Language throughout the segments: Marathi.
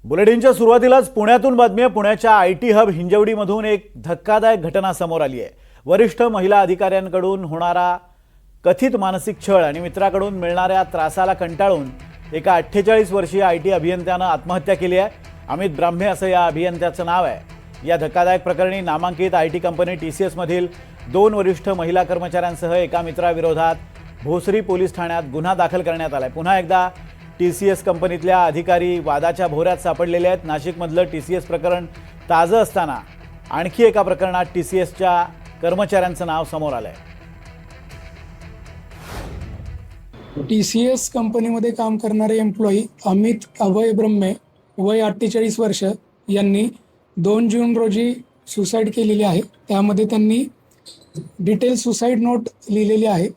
बुलेटिनच्या सुरुवातीलाच पुण्यातून बातमी आहे। पुण्याच्या आयटी हब हिंजवडीमधून एक धक्कादायक घटना समोर आली आहे। वरिष्ठ महिला अधिकाऱ्यांकडून होणारा कथित मानसिक छळ आणि मित्राकडून मिळणाऱ्या त्रासाला कंटाळून एका 48 वर्षीय आयटी अभियंत्यानं आत्महत्या केली आहे। अमित ब्राह्मे असं या अभियंत्याचं नाव आहे। या धक्कादायक प्रकरणी नामांकित आयटी कंपनी टीसीएस मधील 2 वरिष्ठ महिला कर्मचाऱ्यांसह एका मित्राविरोधात भोसरी पोलीस ठाण्यात गुन्हा दाखल करण्यात आलाय। पुन्हा एकदा टीसीएस कंपनीतल्या अधिकारी वादाच्या भोवऱ्यात सापडलेले आहेत। नाशिकमधलं टीसीएस प्रकरण ताजं असताना आणखी एका प्रकरणात टीसीएसच्या कर्मचाऱ्यांचं नाव समोर आलंय। टीसीएस कंपनीमध्ये काम करणारे एम्प्लॉई अमित अभय ब्रह्मे वय 48 वर्ष यांनी 2 जून रोजी सुसाईड केलेली आहे। त्यामध्ये त्यांनी डिटेल सुसाईड नोट लिहिलेली आहे।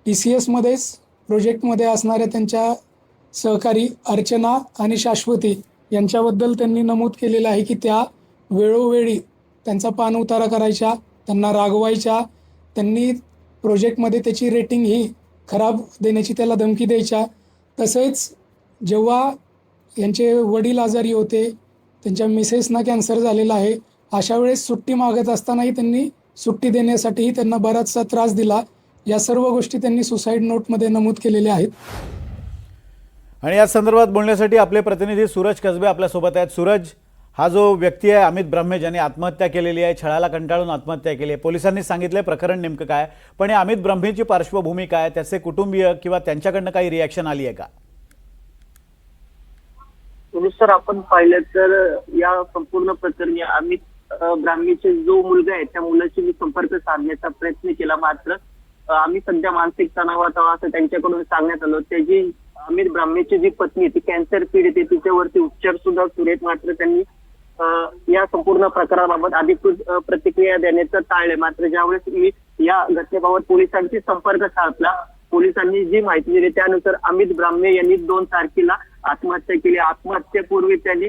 टीसीएसमध्येच प्रोजेक्टमध्ये असणाऱ्या त्यांच्या सहकारी अर्चना आणि शाश्वती यांच्याबद्दल त्यांनी नमूद केलेलं आहे की त्या वेळोवेळी त्यांचा पाणउतारा करायच्या, त्यांना रागवायच्या, त्यांनी प्रोजेक्टमध्ये त्याची रेटिंग ही खराब देण्याची त्याला धमकी द्यायच्या। तसेच जेव्हा यांचे वडील आजारी होते, त्यांच्या मिसेसना कॅन्सर झालेला आहे, अशा वेळेस सुट्टी मागत असतानाही त्यांनी सुट्टी देण्यासाठीही त्यांना बराचसा त्रास दिला। या सर्व गोष्टी त्यांनी सुसाईड नोटमध्ये नमूद केलेल्या आहेत। आणि या संदर्भात बोलण्यासाठी आपले प्रतिनिधी सूरज कसबे आपल्यासोबत आहेत। सूरज, हा जो व्यक्ती आहे अमित ब्राह्मे ज्यांनी आत्महत्या केलेली आहे, छळाला कंटाळून आत्महत्या केली आहे, पोलिसांनी सांगितले प्रकरण नेमकं काय, पण या अमित ब्राह्मेची पार्श्वभूमी काय, त्याचे कुटुंबीय किंवा त्यांच्याकडनं काही रिॲक्शन आली आहे का? सर, आपण पाहिलं तर या संपूर्ण प्रकरणी अमित ब्राह्मेचे जो मुलगा आहे त्या मुलाशी मी संपर्क साधण्याचा प्रयत्न केला, मात्र आम्ही सध्या मानसिक तणावात आहोत असं त्यांच्याकडून सांगण्यात आलं। त्याची अमित ब्राह्मेची जी पत्नी ती कॅन्सर पीडित आहे, तिच्यावरती उपचार सुद्धा सुरू आहेत, मात्र त्यांनी या संपूर्ण प्रकाराबाबत अधिकृत प्रतिक्रिया देण्याचं टाळले। मात्र ज्यावेळेस मी या घटनेबाबत पोलिसांशी संपर्क साधला, पोलिसांनी जी माहिती दिली त्यानुसार अमित ब्राह्मे यांनी 2 तारखेला आत्महत्या केली। आत्महत्येपूर्वी त्यांनी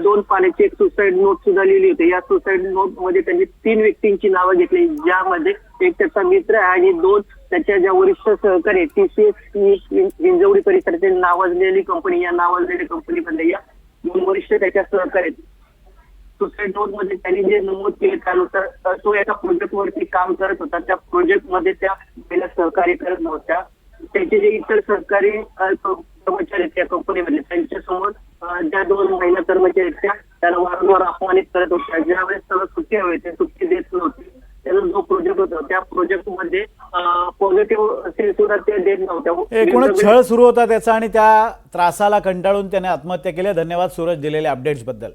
2 पानाची एक सुसाईड नोट सुद्धा लिहिली होती। या सुसाईड नोट मध्ये त्यांनी 3 व्यक्तींची नावं घेतली, ज्यामध्ये एक त्याचा मित्र आणि 2 त्याच्या ज्या वरिष्ठ सहकारी टीसीएस हिंजवडी परिसरातील नावाजलेली कंपनी, या नावाजलेल्या कंपनीमध्ये या 2 वरिष्ठ त्याच्या सहकारी। सुसाईड नोट मध्ये त्यांनी जे नमूद केले त्यानुसार तो एका प्रोजेक्ट वरती काम करत होता, त्या प्रोजेक्ट मध्ये त्या पहिल्या सहकारी करत नव्हत्या। त्याचे जे इतर सहकारी कर्मचारी त्या कंपनीमध्ये त्यांच्या समोर ज्या 2 महिला कर्मचारी त्याला वारंवार अपमानित करत होत्या। ज्यावेळेस त्याला सुट्टी हवी ते सुट्टी देत नव्हती। त्याचा जो प्रोजेक्ट होता त्या प्रोजेक्ट मध्ये पॉझिटिव्ह सुद्धा ते देत नव्हत्या। एकूणच छळ सुरू होता त्याचा आणि त्या त्रासाला कंटाळून त्याने आत्महत्या केली। धन्यवाद सूरज दिलेल्या अपडेट्स बद्दल।